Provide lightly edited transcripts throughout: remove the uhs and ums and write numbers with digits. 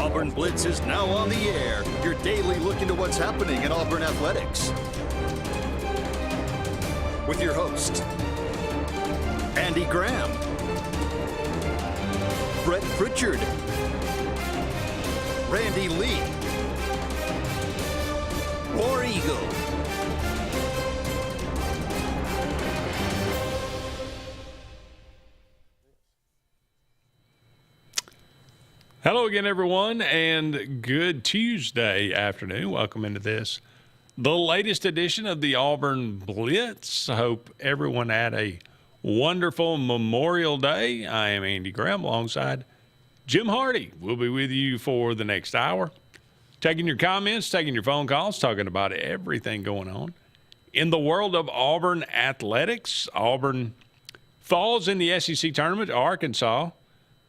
Auburn Blitz is now on the air. Your daily look into what's happening in Auburn athletics. With your host, Andy Graham, Brett Pritchard, Randy Lee, War Eagle. Hello again, everyone, and good Tuesday afternoon. Welcome into this, the latest edition of the Auburn Blitz. I hope everyone had a wonderful Memorial Day. I am Andy Graham alongside Jim Hardy. We'll be with you for the next hour, taking your comments, taking your phone calls, talking about everything going on in the world of Auburn athletics. Auburn falls in the SEC tournament, Arkansas,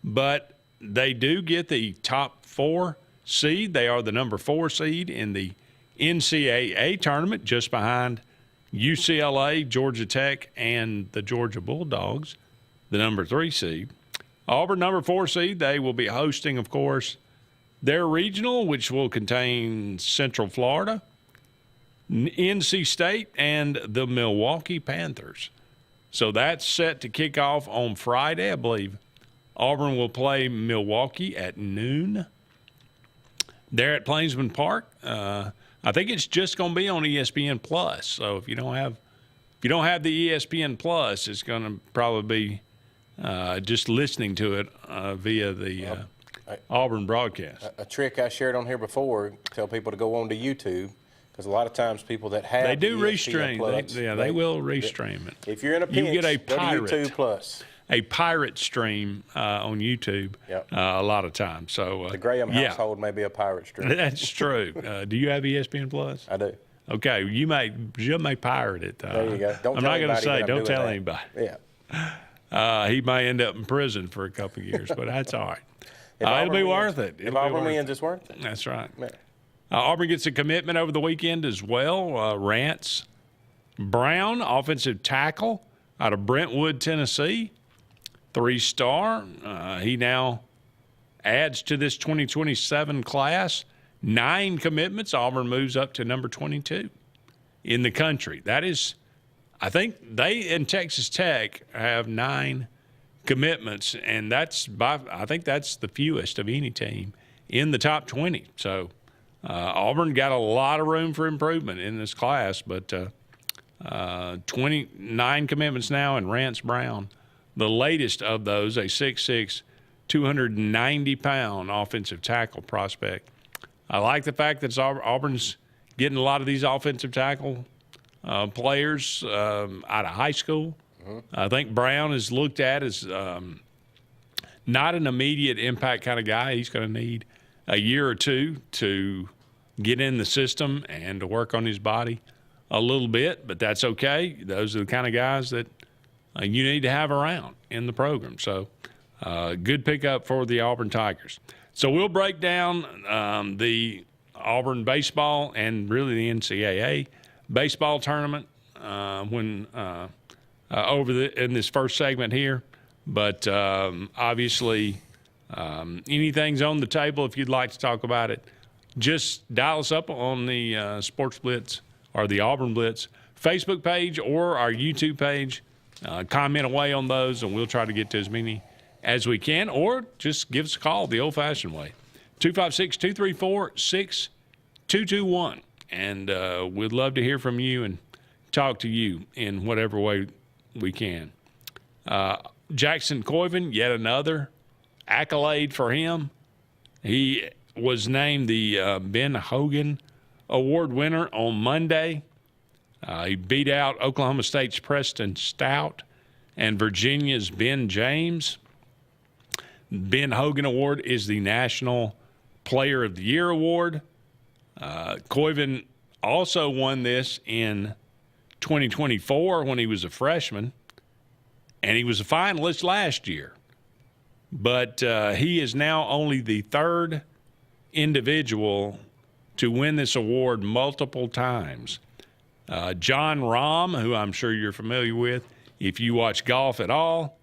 but they do get the top 4 seed. They are the number 4 seed in the NCAA tournament, just behind UCLA, Georgia Tech, and the Georgia Bulldogs, the number 3 seed. Auburn, number 4 seed, they will be hosting, of course, their regional, which will contain Central Florida, NC State, and the Milwaukee Panthers. So that's set to kick off on Friday, I believe. Auburn will play Milwaukee at noon there at Plainsman Park. I think it's just going to be on ESPN Plus. So if you don't have the ESPN Plus, it's going to probably be just listening to it via the Auburn broadcast. A trick I shared on here before: tell people to go on to YouTube, because a lot of times people that have they do ESPN restream. Plus, They will restream it. If you're in a pinch, you get a go pirate. to YouTube Plus. A pirate stream on YouTube a lot of times. So the Graham household may be a pirate stream. That's true. Do you have ESPN Plus? I do. Okay, you may pirate it. There you go. I'm not going to say. Don't tell anybody. Yeah. He may end up in prison for a couple of years, but that's all right. It'll be worth it. If Auburn wins, it's worth it. That's right. Yeah. Auburn gets a commitment over the weekend as well. Rance Brown, offensive tackle out of Brentwood, Tennessee. 3-star. He now adds to this 2027 class 9 commitments. Auburn moves up to number 22 in the country. That is, I think they in Texas Tech have 9 commitments, and I think that's the fewest of any team in the top 20. So Auburn got a lot of room for improvement in this class, but 29 commitments now, and Rance Brown, the latest of those, a 6'6", 290-pound offensive tackle prospect. I like the fact that Auburn's getting a lot of these offensive tackle players out of high school. Mm-hmm. I think Brown is looked at as not an immediate impact kind of guy. He's going to need a year or two to get in the system and to work on his body a little bit, but that's okay. Those are the kind of guys that you need to have around in the program. So good pickup for the Auburn Tigers. So we'll break down the Auburn baseball and really the NCAA baseball tournament in this first segment here. But obviously anything's on the table if you'd like to talk about it. Just dial us up on the Sportz Blitz or the Auburn Blitz Facebook page or our YouTube page. Comment away on those, and we'll try to get to as many as we can, or just give us a call the old-fashioned way, 256-234-6221. And we'd love to hear from you and talk to you in whatever way we can. Jackson Coyven, yet another accolade for him. He was named the Ben Hogan Award winner on Monday. He beat out Oklahoma State's Preston Stout and Virginia's Ben James. Ben Hogan Award is the National Player of the Year Award. Coyven also won this in 2024 when he was a freshman, and he was a finalist last year. But he is now only the 3rd individual to win this award multiple times. John Rahm, who I'm sure you're familiar with if you watch golf at all,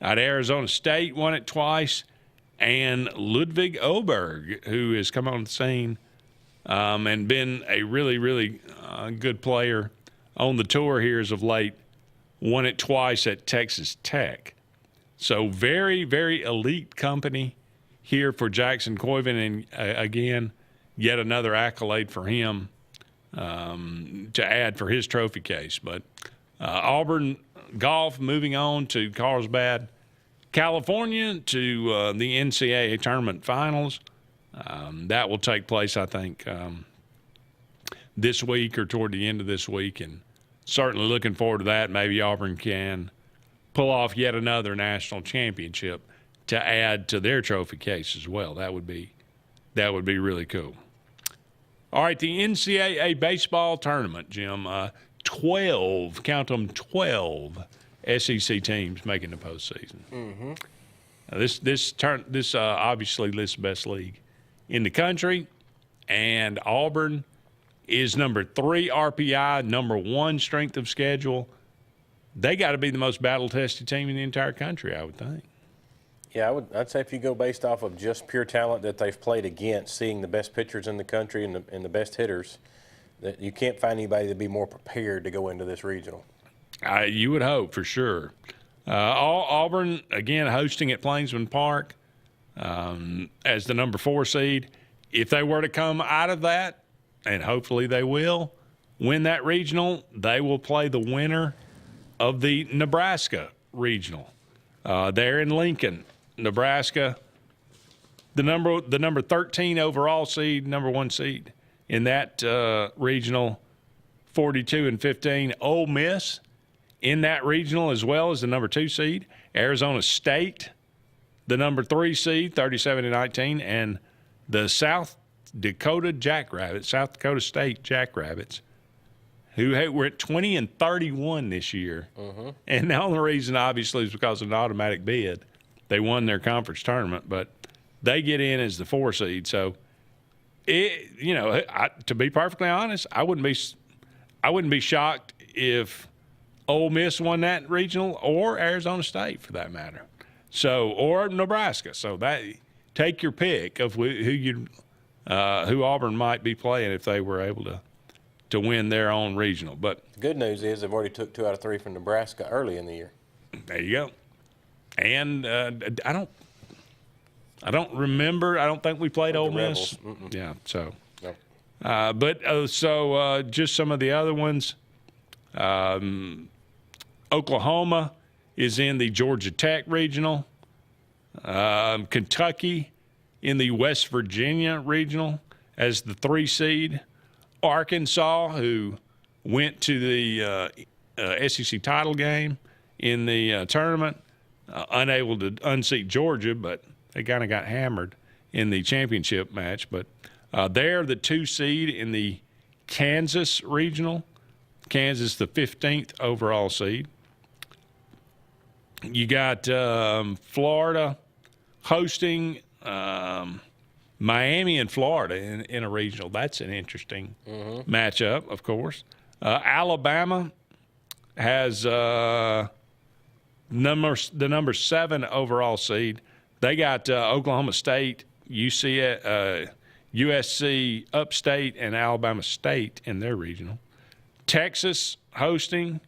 out of Arizona State, won it twice. and Ludwig Oberg, who has come on the scene and been a really, really good player on the tour here as of late. Won it twice at Texas Tech. So very, very elite company here for Jackson Coyven. And again, yet another accolade for him to add for his trophy case. But Auburn golf moving on to Carlsbad, California, to the NCAA tournament finals. That will take place, I think, this week or toward the end of this week. And certainly looking forward to that. Maybe Auburn can pull off yet another national championship to add to their trophy case as well. That would be really cool. All right, the NCAA baseball tournament, Jim. 12, count them, 12 SEC teams making the postseason. Mm-hmm. This obviously lists the best league in the country, and Auburn is number 3 RPI, number 1 strength of schedule. They got to be the most battle-tested team in the entire country, I would think. Yeah, I'd say if you go based off of just pure talent that they've played against, seeing the best pitchers in the country and the best hitters, that you can't find anybody to be more prepared to go into this regional. You would hope, for sure. Auburn, again, hosting at Plainsman Park as the number 4 seed. If they were to come out of that, and hopefully they will, win that regional, they will play the winner of the Nebraska regional. There in Lincoln, Nebraska, the number 13 overall seed, number 1 seed in that regional, 42-15. Ole Miss in that regional as well as the number 2 seed. Arizona State, the number 3 seed, 37-19, and the South Dakota State Jackrabbits, who were at 20-31 this year. Mm-hmm. And the only reason, obviously, is because of an automatic bid. They won their conference tournament, but they get in as the 4 seed. So, to be perfectly honest, I wouldn't be shocked if Ole Miss won that regional, or Arizona State for that matter. So, or Nebraska. So that take your pick of who Auburn might be playing if they were able to win their own regional. But the good news is they've already took 2 out of 3 from Nebraska early in the year. There you go. And I don't remember. I don't think we played Ole Miss. Yeah. So. No. Just some of the other ones. Oklahoma is in the Georgia Tech regional. Kentucky in the West Virginia regional as the 3 seed. Arkansas, who went to the SEC title game in the tournament, unable to unseat Georgia, but they kind of got hammered in the championship match. But they're the 2 seed in the Kansas regional. Kansas, the 15th overall seed. You got Florida hosting Miami and Florida in a regional. That's an interesting matchup, of course. Alabama has the number 7 overall seed. They got Oklahoma State, USC Upstate, and Alabama State in their regional. Texas hosting.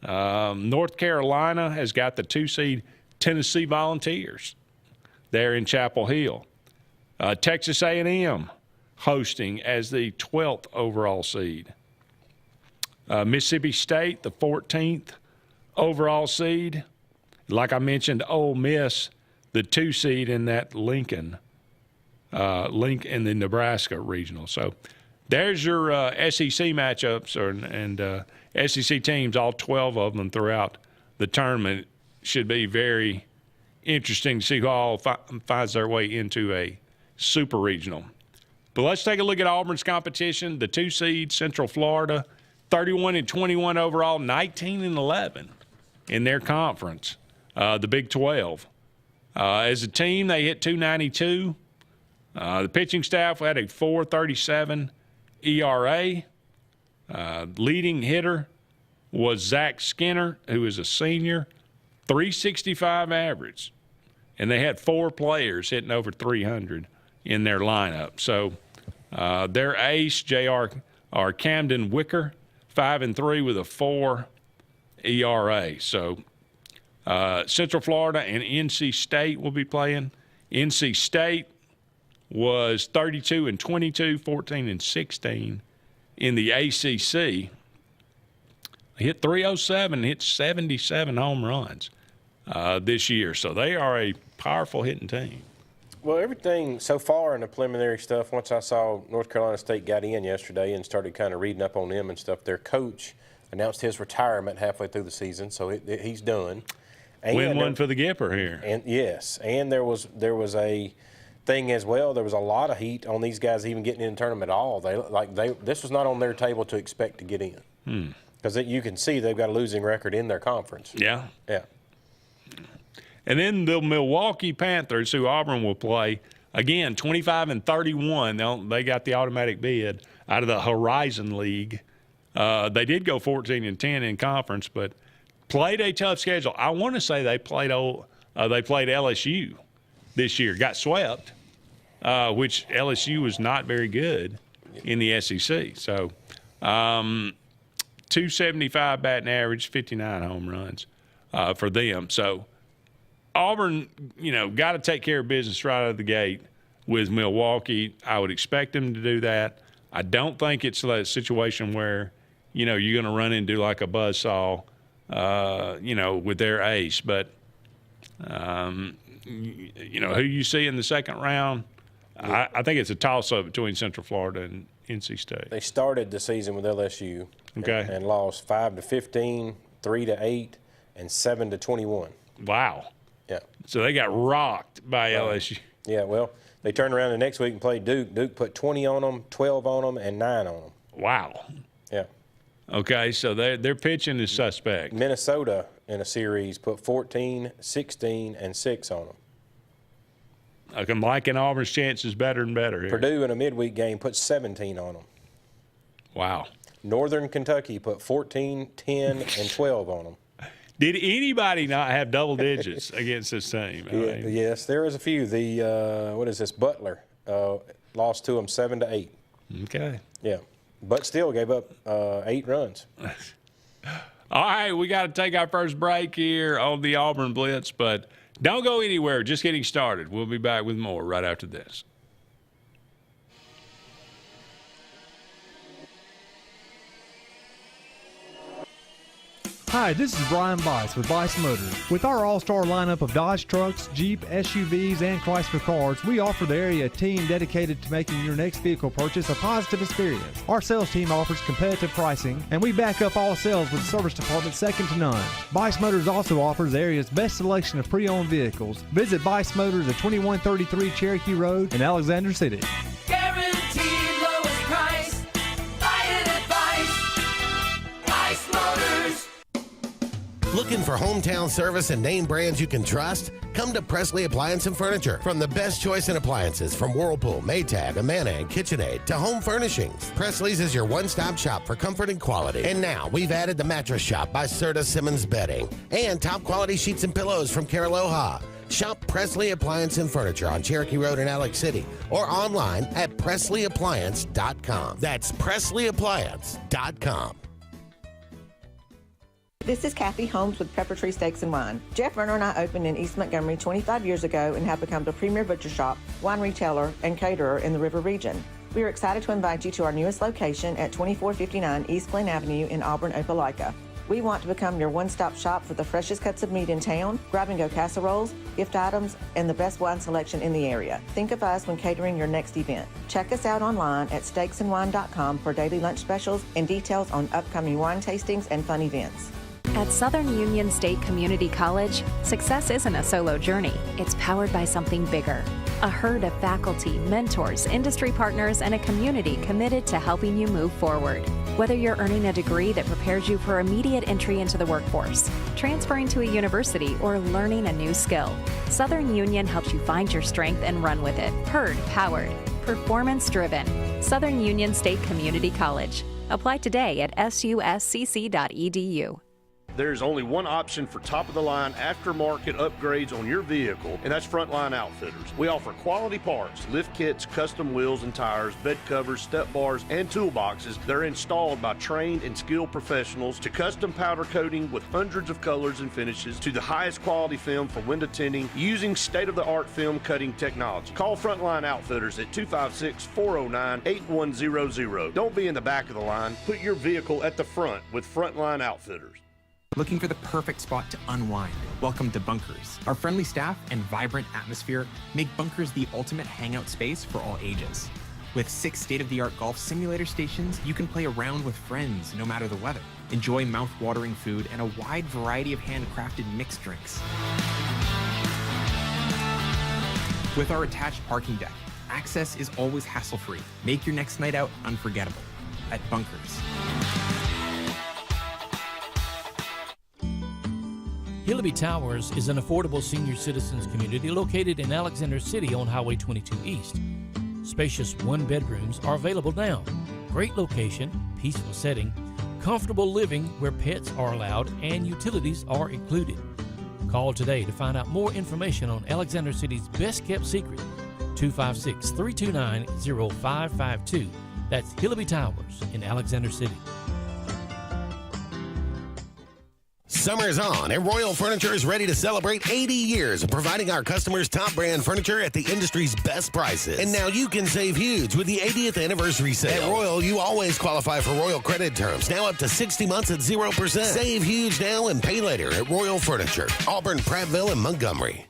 North Carolina has got the 2 seed Tennessee Volunteers there in Chapel Hill. Texas A&M hosting as the 12th overall seed. Mississippi State, the 14th overall seed. Like I mentioned, Ole Miss, the 2 seed in that Lincoln in the Nebraska regional. So there's your SEC matchups and SEC teams, all 12 of them throughout the tournament. Should be very interesting to see who all finds their way into a super regional. But let's take a look at Auburn's competition. The 2 seed, Central Florida, 31-21 overall, 19-11 in their conference, the Big 12. As a team, they hit .292. The pitching staff had a .437 ERA. Leading hitter was Zach Skinner, who is a senior, .365 average. and they had 4 players hitting over 300 in their lineup. So their ace, or Camden Wicker, 5-3 with a 4 ERA. So Central Florida and NC State will be playing. NC State was 32-22, 14-16 in the ACC. They hit 307, hit 77 home runs this year. So they are a powerful hitting team. Well, everything so far in the preliminary stuff, once I saw North Carolina State got in yesterday and started kind of reading up on them and stuff, their coach announced his retirement halfway through the season, so he's done. And Win one for the Gipper here. And yes, and there was a thing as well. There was a lot of heat on these guys even getting in the tournament at all. This was not on their table to expect to get in, because you can see they've got a losing record in their conference. Yeah. Yeah. And then the Milwaukee Panthers, who Auburn will play, again, 25-31. They got the automatic bid out of the Horizon League. They did go 14-10 in conference, but played a tough schedule. I want to say they played LSU this year, got swept, which LSU was not very good in the SEC. So 275 batting average, 59 home runs for them. So Auburn, got to take care of business right out of the gate with Milwaukee. I would expect them to do that. I don't think it's a situation where, you're going to run into like a buzzsaw, with their ace. But, who you see in the second round, I think it's a toss-up between Central Florida and NC State. They started the season with LSU and lost 5-15, 3-8, and 7-21. Wow. Yeah. So they got rocked by LSU. Yeah, well, they turned around the next week and played Duke. Duke put 20 on them, 12 on them, and 9 on them. Wow. Yeah. Okay, so their pitching is suspect. Minnesota in a series put 14, 16, and 6 on them. I'm liking Auburn's chances better and better here. Purdue in a midweek game put 17 on them. Wow. Northern Kentucky put 14, 10, and 12 on them. Did anybody not have double digits against this team? Yes, there is a few. Butler lost to them 7-8. Okay. Yeah, but still gave up 8 runs. All right, we got to take our first break here on the Auburn Blitz, but don't go anywhere. Just getting started. We'll be back with more right after this. Hi, this is Brian Bice with Bice Motors. With our all-star lineup of Dodge trucks, Jeep, SUVs, and Chrysler cars, we offer the area a team dedicated to making your next vehicle purchase a positive experience. Our sales team offers competitive pricing, and we back up all sales with a service department second to none. Bice Motors also offers the area's best selection of pre-owned vehicles. Visit Bice Motors at 2133 Cherokee Road in Alexander City. Guaranteed lowest price. Buy it at Bice. Bice Motors. Looking for hometown service and name brands you can trust? Come to Presley Appliance and Furniture. From the best choice in appliances from Whirlpool, Maytag, Amana, and KitchenAid to home furnishings, Presley's is your one-stop shop for comfort and quality. And now we've added the Mattress Shop by Serta Simmons Bedding and top quality sheets and pillows from Caraloha. Shop Presley Appliance and Furniture on Cherokee Road in Alex City or online at PresleyAppliance.com. That's PresleyAppliance.com. This is Kathy Holmes with Pepper Tree Steaks and Wine. Jeff Verner and I opened in East Montgomery 25 years ago and have become the premier butcher shop, wine retailer, and caterer in the River region. We are excited to invite you to our newest location at 2459 East Glen Avenue in Auburn, Opelika. We want to become your one-stop shop for the freshest cuts of meat in town, grab-and-go casseroles, gift items, and the best wine selection in the area. Think of us when catering your next event. Check us out online at steaksandwine.com for daily lunch specials and details on upcoming wine tastings and fun events. At Southern Union State Community College, success isn't a solo journey. It's powered by something bigger. A herd of faculty, mentors, industry partners, and a community committed to helping you move forward. Whether you're earning a degree that prepares you for immediate entry into the workforce, transferring to a university, or learning a new skill, Southern Union helps you find your strength and run with it. Herd powered, performance driven. Southern Union State Community College. Apply today at suscc.edu. There's only one option for top-of-the-line aftermarket upgrades on your vehicle, and that's Frontline Outfitters. We offer quality parts, lift kits, custom wheels and tires, bed covers, step bars, and toolboxes. They're installed by trained and skilled professionals, to custom powder coating with hundreds of colors and finishes, to the highest quality film for window tinting using state-of-the-art film cutting technology. Call Frontline Outfitters at 256-409-8100. Don't be in the back of the line. Put your vehicle at the front with Frontline Outfitters. Looking for the perfect spot to unwind? Welcome to Bunkers. Our friendly staff and vibrant atmosphere make Bunkers the ultimate hangout space for all ages. With 6 state-of-the-art golf simulator stations, you can play around with friends no matter the weather. Enjoy mouth-watering food and a wide variety of handcrafted mixed drinks. With our attached parking deck, access is always hassle-free. Make your next night out unforgettable at Bunkers. Hillaby Towers is an affordable senior citizens community located in Alexander City on Highway 22 East. Spacious one-bedrooms are available now. Great location, peaceful setting, comfortable living where pets are allowed and utilities are included. Call today to find out more information on Alexander City's best-kept secret, 256-329-0552. That's Hillaby Towers in Alexander City. Summer is on, and Royal Furniture is ready to celebrate 80 years of providing our customers top brand furniture at the industry's best prices. And now you can save huge with the 80th anniversary sale. At Royal, you always qualify for Royal credit terms, now up to 60 months at 0%. Save huge now and pay later at Royal Furniture, Auburn, Prattville, and Montgomery.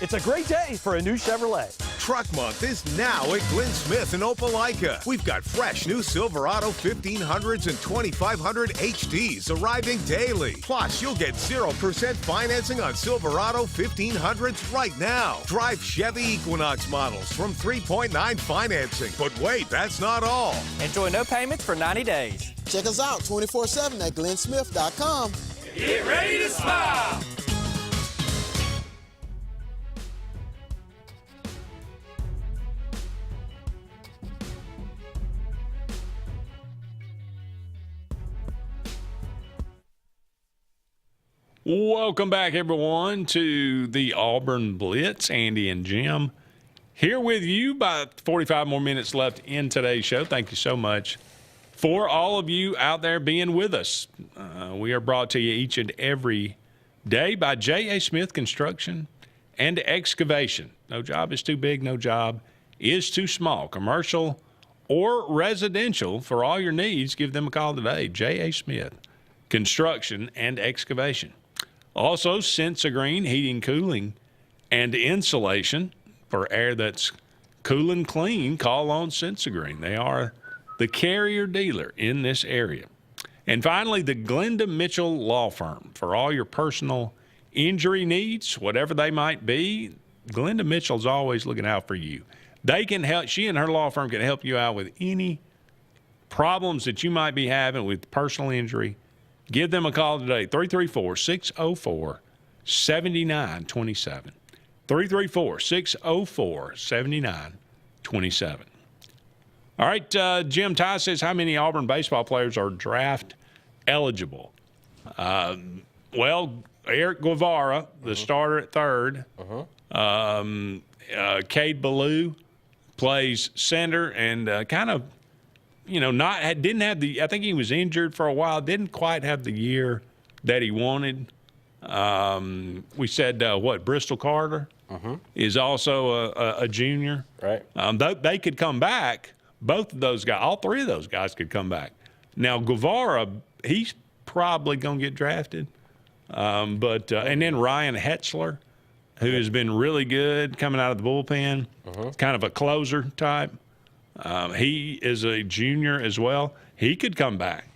It's a great day for a new Chevrolet. Truck Month is now at Glenn Smith in Opelika. We've got fresh new Silverado 1500s and 2500 HDs arriving daily. Plus, you'll get 0% financing on Silverado 1500s right now. Drive Chevy Equinox models from 3.9 financing. But wait, that's not all. Enjoy no payments for 90 days. Check us out 24/7 at glennsmith.com. Get ready to smile. Welcome back, everyone, to the Auburn Blitz. Andy and Jim here with you. About 45 more minutes left in today's show. Thank you so much for all of you out there being with us. We are brought to you each and every day by J.A. Smith Construction and Excavation. No job is too big, no job is too small. Commercial or residential, for all your needs, give them a call today. J.A. Smith Construction and Excavation. Also, Sensagreen Heating, Cooling, and Insulation. For air that's cool and clean, call on Sensagreen. They are the carrier dealer in this area. And finally, the Glenda Mitchell Law Firm. For all your personal injury needs, whatever they might be, Glenda Mitchell's always looking out for you. They can help. She and her law firm can help you out with any problems that you might be having with personal injury. Give them a call today, 334-604-7927. 334-604-7927. All right, Jim Ty says, how many Auburn baseball players are draft eligible? Well, Eric Guevara, the starter at third. Cade Ballou plays center and kind of, didn't have the, I think he was injured for a while, didn't quite have the year that he wanted. We said, Bristol Carter is also a junior. Right. They could come back. Both of those guys, all three of those guys could come back. Now, Guevara, he's probably going to get drafted. And then Ryan Hetzler, who has been really good coming out of the bullpen, kind of a closer type. He is a junior as well. He could come back.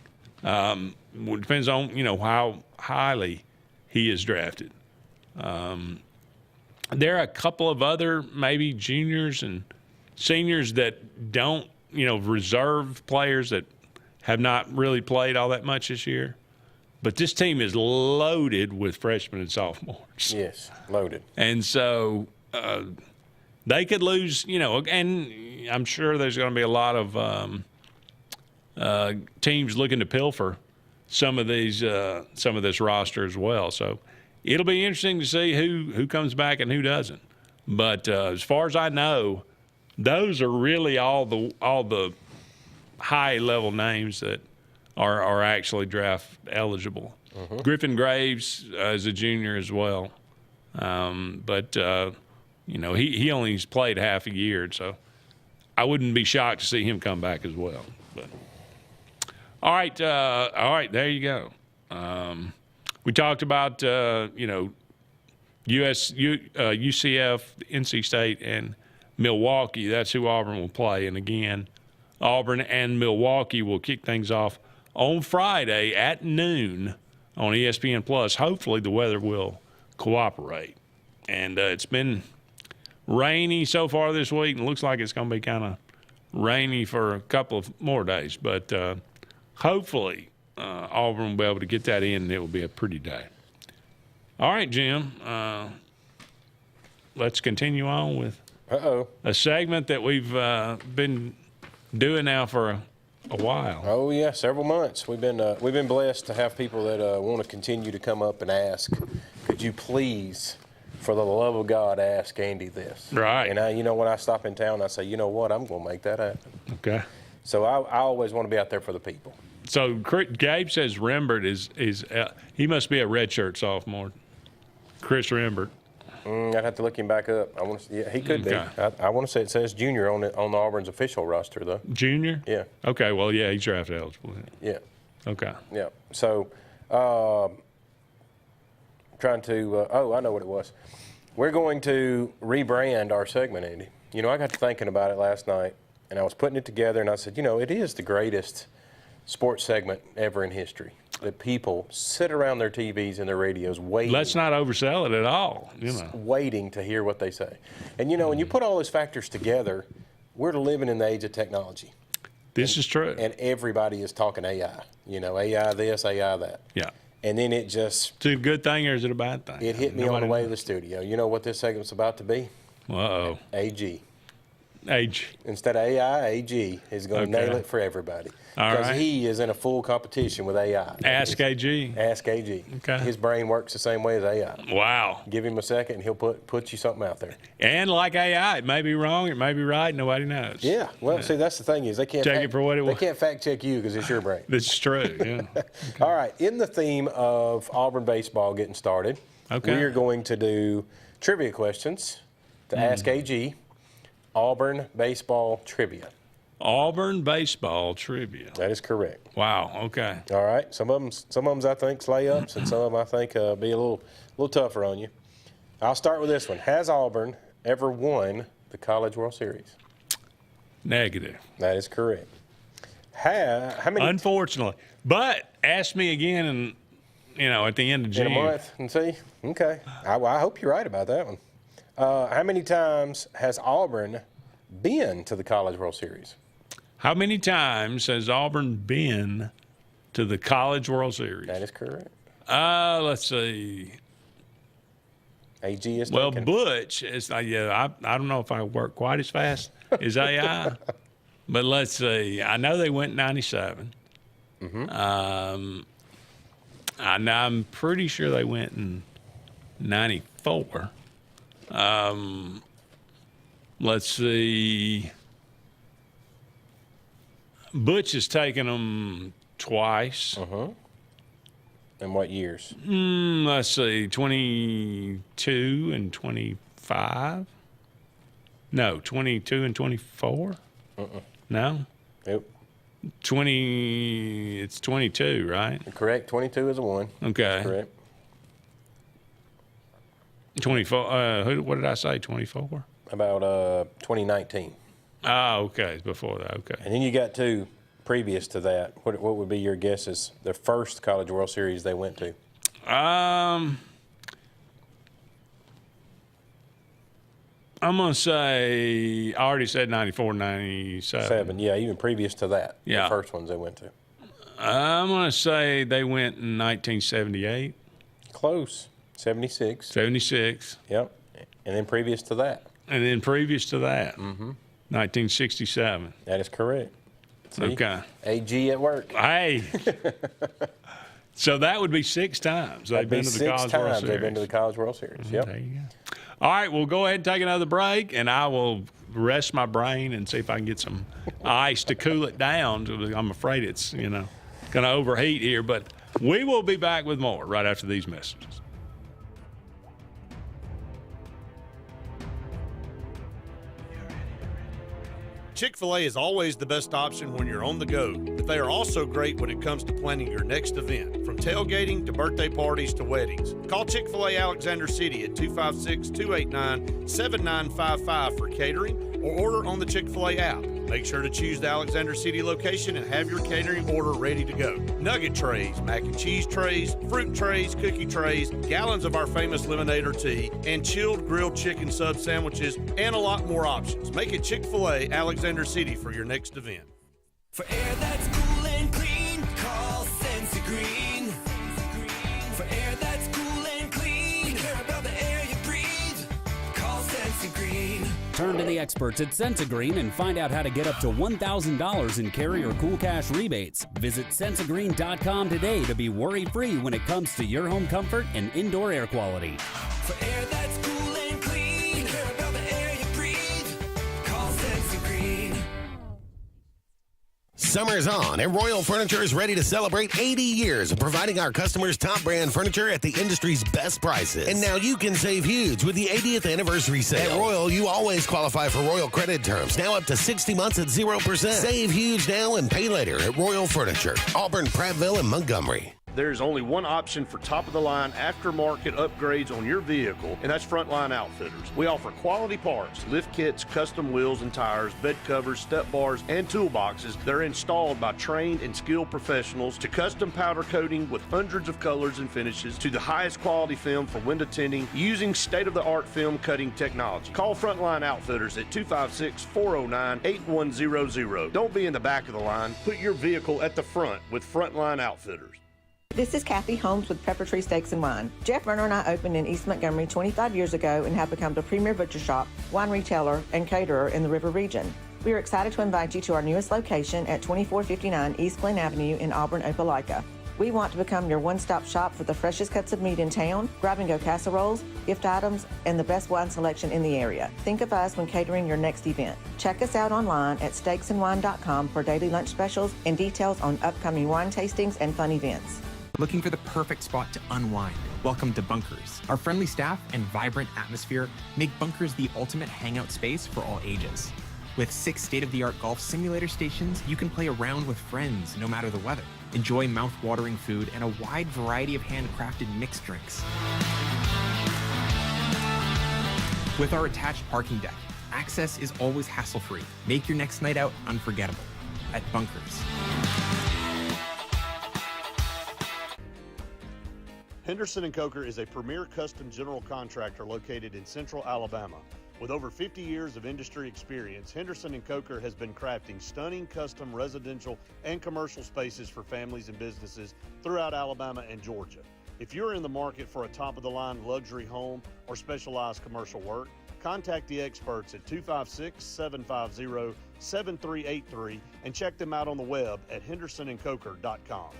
Depends on, how highly he is drafted. There are a couple of other maybe juniors and seniors that don't, reserve players that have not really played all that much this year. But this team is loaded with freshmen and sophomores. Yes, loaded. And so they could lose, and I'm sure there's going to be a lot of teams looking to pilfer some of this roster as well. So it'll be interesting to see who comes back and who doesn't. But as far as I know, those are really all the high level names that are actually draft eligible. Mm-hmm. Griffin Graves is a junior as well, but he only played half a year, so I wouldn't be shocked to see him come back as well. But all right, there you go. We talked about UCF, NC State, and Milwaukee. That's who Auburn will play, and again, Auburn and Milwaukee will kick things off on Friday at noon on ESPN Plus. Hopefully the weather will cooperate. And it's been rainy so far this week, and it looks like it's going to be kind of rainy for a couple of more days. But hopefully Auburn will be able to get that in, and it will be a pretty day. All right, Jim, let's continue on with a segment that we've been doing now for a while. Oh yeah, several months. We've been blessed to have people that want to continue to come up and ask, could you please, for the love of God, ask Andy this? Right. And when I stop in town, I say, you know what, I'm going to make that happen. Okay. So I always want to be out there for the people. So Gabe says Rembert is he must be a redshirt sophomore. Chris Rembert. I'd have to look him back up. He could be. I want to say it says junior on the Auburn's official roster, though. Junior? Yeah. Okay, well, yeah, he's draft eligible. Yeah. Okay. Yeah. So, trying to, I know what it was. We're going to rebrand our segment, Andy. I got to thinking about it last night, and I was putting it together, and I said, it is the greatest sports segment ever in history. That people sit around their TVs and their radios waiting. Let's not oversell it at all. Waiting to hear what they say. And, when you put all those factors together, we're living in the age of technology. This is true. And everybody is talking AI. AI this, AI that. Yeah. And then it just. It's a good thing or is it a bad thing? It hit me on the way to the studio. You know what this segment's about to be? Uh-oh. AG. Age. Instead of AI, AG is going to nail it for everybody. Because he is in a full competition with AI. Ask AG. Ask AG. Okay. His brain works the same way as AI. Wow. Give him a second, and he'll put you something out there. And like AI, it may be wrong, it may be right, nobody knows. Yeah. Well, see, that's the thing is they can't take it for what it was. They can't fact check you because it's your brain. That's true. Yeah. Okay. All right. In the theme of Auburn baseball getting started, we are going to do trivia questions to Ask AG. Auburn baseball trivia. Auburn baseball trivia. That is correct. Wow. Okay. All right. Some of them I think layups, and some of them I think be a little tougher on you. I'll start with this one. Has Auburn ever won the College World Series? Negative. That is correct. How many? Unfortunately, but ask me again, and at the end of June. In a month and see. Okay. I hope you're right about that one. How many times has Auburn been to the College World Series? How many times has Auburn been to the College World Series? That is correct. Let's see. AG is thinking. Butch is. I don't know if I work quite as fast as AI, but let's see. I know they went in '97. Mm-hmm. I'm pretty sure they went in '94. Let's see. Butch has taken them twice. In what years? Let's see, 22 and 25. No, 22 and 24. No. Yep. 20. It's 22, right? Correct. 22 is a one. Okay. That's correct. 24. What did I say? 24. About 2019. Ah, okay. Before that. Okay. And then you got two previous to that. What would be your guesses? The first College World Series they went to? I'm going to say, I already said 94, 97. Yeah, even previous to that. Yeah. The first ones they went to. I'm going to say they went in 1978. Close. 76. 76. Yep. And then previous to that. 1967. That is correct. See? Okay. AG at work. Hey. So that would be 6 times they've been to the College World Series. They've been to the College World Series. Yep. There you go. All right, we'll go ahead and take another break, and I will rest my brain and see if I can get some ice to cool it down. I'm afraid it's, going to overheat here, but we will be back with more right after these messages. Chick-fil-A is always the best option when you're on the go, but they are also great when it comes to planning your next event, from tailgating to birthday parties to weddings. Call Chick-fil-A Alexander City at 256-289-7955 for catering or order on the Chick-fil-A app. Make sure to choose the Alexander City location and have your catering order ready to go. Nugget trays, mac and cheese trays, fruit trays, cookie trays, gallons of our famous lemonade or tea, and chilled grilled chicken sub sandwiches, and a lot more options. Make it Chick-fil-A Alexander City for your next event. For air that's cool and clean, call Sensi Green. For air that's cool and clean, care about the air you breathe, call Sensi Green. Turn to the experts at Sensigreen and find out how to get up to $1,000 in carry or cool cash rebates. Visit Sensigreen.com today to be worry-free when it comes to your home comfort and indoor air quality. For air that's cool and clean, care about the air you breathe, call Sensi Green. Summer's on, and Royal Furniture is ready to celebrate 80 years of providing our customers top brand furniture at the industry's best prices. And now you can save huge with the 80th anniversary sale. At Royal, you always qualify for Royal credit terms, now up to 60 months at 0%. Save huge now and pay later at Royal Furniture, Auburn, Prattville, and Montgomery. There's only one option for top-of-the-line aftermarket upgrades on your vehicle, and that's Frontline Outfitters. We offer quality parts, lift kits, custom wheels and tires, bed covers, step bars, and toolboxes that are installed by trained and skilled professionals, to custom powder coating with hundreds of colors and finishes, to the highest quality film for window tinting using state-of-the-art film cutting technology. Call Frontline Outfitters at 256-409-8100. Don't be in the back of the line. Put your vehicle at the front with Frontline Outfitters. This is Kathy Holmes with Pepper Tree Steaks and Wine. Jeff Verner and I opened in East Montgomery 25 years ago and have become the premier butcher shop, wine retailer, and caterer in the River region. We are excited to invite you to our newest location at 2459 East Glen Avenue in Auburn, Opelika. We want to become your one-stop shop for the freshest cuts of meat in town, grab-and-go casseroles, gift items, and the best wine selection in the area. Think of us when catering your next event. Check us out online at steaksandwine.com for daily lunch specials and details on upcoming wine tastings and fun events. Looking for the perfect spot to unwind? Welcome to Bunkers. Our friendly staff and vibrant atmosphere make Bunkers the ultimate hangout space for all ages. With 6 state-of-the-art golf simulator stations, you can play around with friends no matter the weather. Enjoy mouth-watering food and a wide variety of handcrafted mixed drinks. With our attached parking deck, access is always hassle-free. Make your next night out unforgettable at Bunkers. Henderson & Coker is a premier custom general contractor located in central Alabama. With over 50 years of industry experience, Henderson & Coker has been crafting stunning custom residential and commercial spaces for families and businesses throughout Alabama and Georgia. If you're in the market for a top-of-the-line luxury home or specialized commercial work, contact the experts at 256-750-7383 and check them out on the web at hendersonandcoker.com.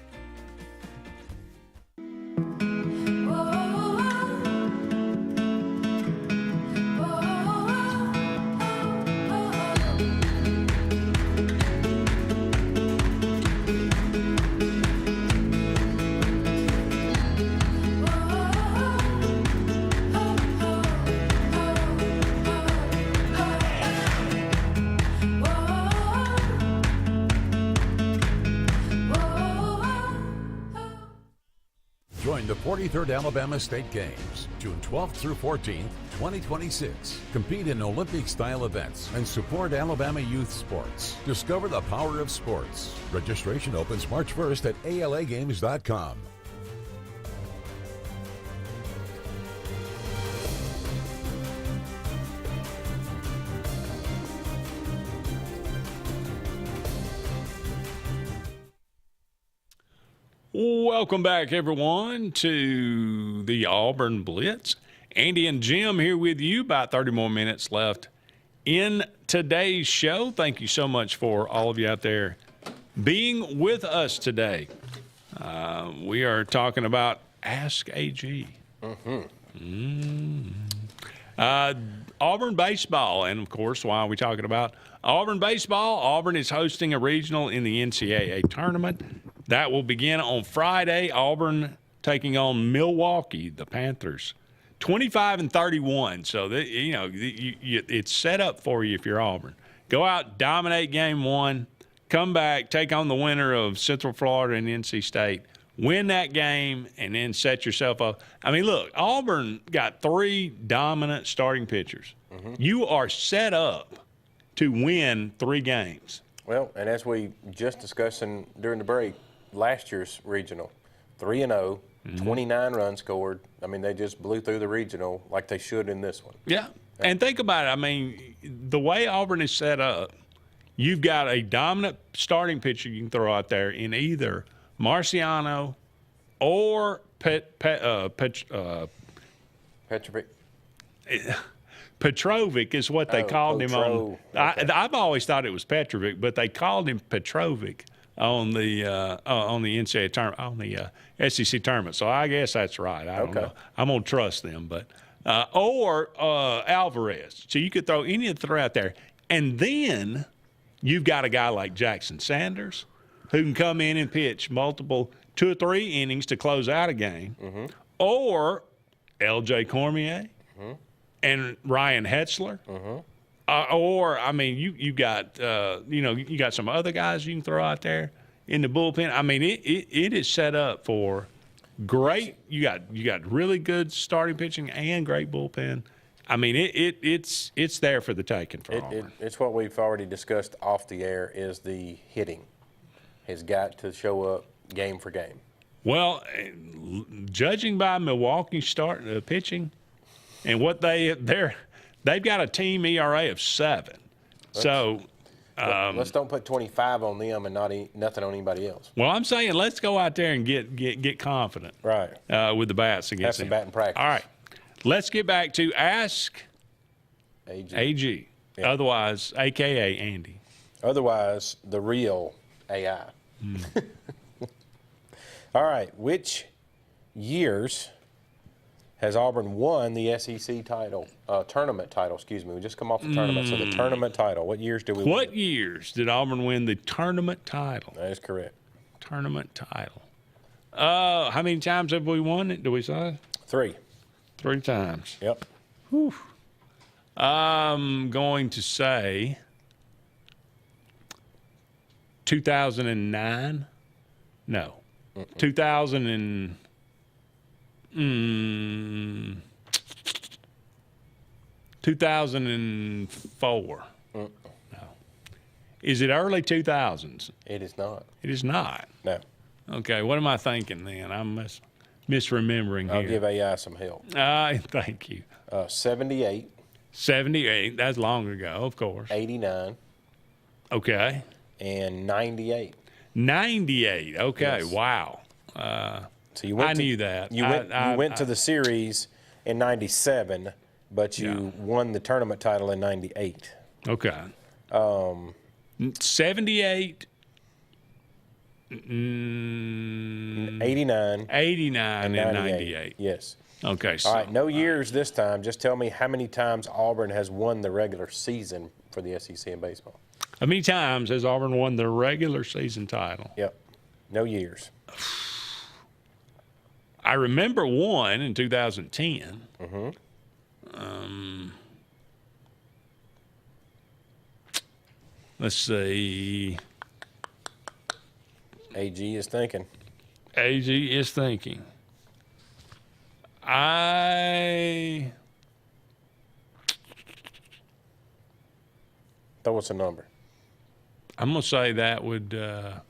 Join the 43rd Alabama State Games, June 12th through 14th, 2026. Compete in Olympic-style events and support Alabama youth sports. Discover the power of sports. Registration opens March 1st at alagames.com. Welcome back, everyone, to the Auburn Blitz. Andy and Jim here with you. About 30 more minutes left in today's show. Thank you so much for all of you out there being with us today. We are talking about Ask AG. Auburn baseball. And, of course, why are we talking about Auburn baseball? Auburn is hosting a regional in the NCAA tournament. That will begin on Friday. Auburn taking on Milwaukee, the Panthers. 25-31. So, it's set up for you if you're Auburn. Go out, dominate game one, come back, take on the winner of Central Florida and NC State, win that game, and then set yourself up. I mean, look, Auburn got 3 dominant starting pitchers. You are set up to win 3 games. Well, and as we just discussed during the break, last year's regional, 3-0, 29 runs scored. I mean, they just blew through the regional like they should in this one. Yeah. And think about it. I mean, the way Auburn is set up, you've got a dominant starting pitcher you can throw out there in either Marciano or Petrovic. Petrovic is what they called him on. Okay. I've always thought it was Petrovic, but they called him Petrovic on the NCAA tournament, on the SEC tournament. So I guess that's right. I don't know. I'm gonna trust them, but or Alvarez. So you could throw any of the 3 out there, and then you've got a guy like Jackson Sanders who can come in and pitch multiple 2 or 3 innings to close out a game, or L.J. Cormier and Ryan Hetzler. Or, I mean, you got you got some other guys you can throw out there in the bullpen. I mean, it is set up for great. You got really good starting pitching and great bullpen. I mean, it's there for the taking for Auburn. It's what we've already discussed off the air is the hitting has got to show up game for game. Well, judging by Milwaukee pitching and what they've got a team ERA of 7. Let's don't put 25 on them and nothing on anybody else. Well, I'm saying let's go out there and get confident. Right. With the bats against them. Have some batting practice. All right. Let's get back to Ask AG. Yeah. Otherwise, a.k.a. Andy. Otherwise, the real AI. All right. Which years has Auburn won the SEC title, tournament title, excuse me. We just come off the tournament, so the tournament title. What years did we win? What years did Auburn win the tournament title? That is correct. Tournament title. How many times have we won it, do we say? 3. 3 times. Yep. Whew. I'm going to say 2009. No. 2004. No. Is it early 2000s? It is not. It is not? No. Okay, what am I thinking then? I'm misremembering here. I'll give AI some help. Thank you. 78. 78, that's long ago, of course. 89. Okay. And 98. 98, okay, yes. Wow. So you went I knew that. You went to the series in 97, but you won the tournament title in 98. Okay. 78. 89. 89 and 98. Yes. Okay. So, all right, no years this time. Just tell me how many times Auburn has won the regular season for the SEC in baseball. How many times has Auburn won the regular season title? Yep. No years. I remember one in 2010. Let's see. AG is thinking. AG is thinking. Throw us a number. I'm going to say that would don't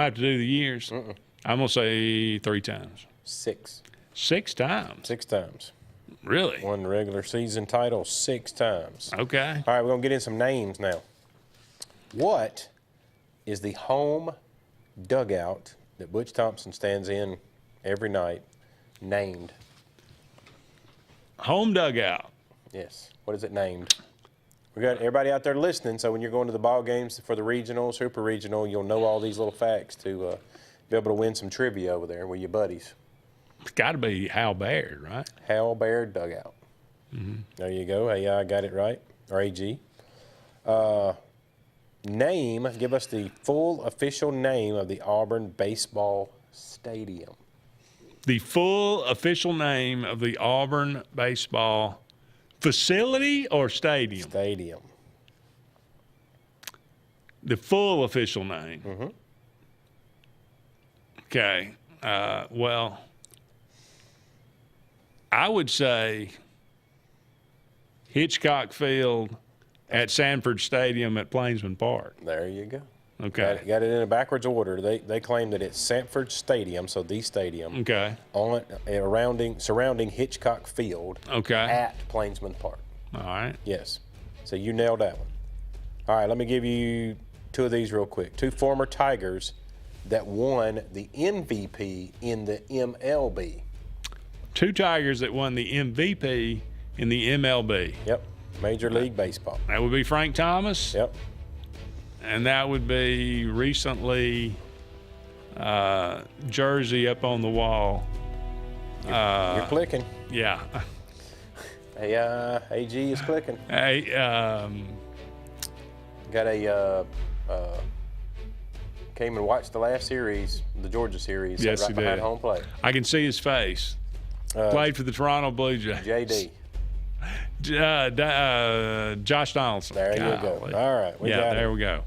have to do the years. I'm going to say 3 times. 6. 6 times? 6 times. Really? Won the regular season title 6 times. Okay. All right, we're going to get in some names now. What is the home dugout that Butch Thompson stands in every night named? Home dugout? Yes. What is it named? We got everybody out there listening, so when you're going to the ball games for the regional, super regional, you'll know all these little facts to be able to win some trivia over there with your buddies. It's got to be Hal Baird, right? Hal Baird Dugout. Mm-hmm. There you go. Hey, I got it right. Or AG. Give us the full official name of the Auburn Baseball Stadium. The full official name of the Auburn Baseball Facility or Stadium? Stadium. The full official name. Mm-hmm. Okay. Well, I would say Hitchcock Field at Sanford Stadium at Plainsman Park. There you go. Okay. Got it in a backwards order. They claim that it's Sanford Stadium, so the stadium. Okay. Surrounding Hitchcock Field. Okay. At Plainsman Park. All right. Yes. So you nailed that one. All right, let me give you two of these real quick. Two former Tigers that won the MVP in the MLB. Two Tigers that won the MVP in the MLB. Yep. Major League Baseball. That would be Frank Thomas. Yep. And that would be recently jersey up on the wall. You're clicking. Yeah. Hey, AG is clicking. Hey, got a came and watched the last series, the Georgia series. Yes, right he behind did. home plate. I can see his face. Played for the Toronto Blue Jays. JD. Josh Donaldson. There you go. All right. There we go.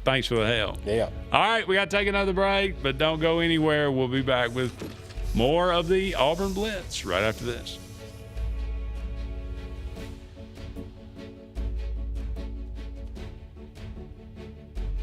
Thanks for the help. Yeah. All right, we got to take another break, but don't go anywhere. We'll be back with more of the Auburn Blitz right after this.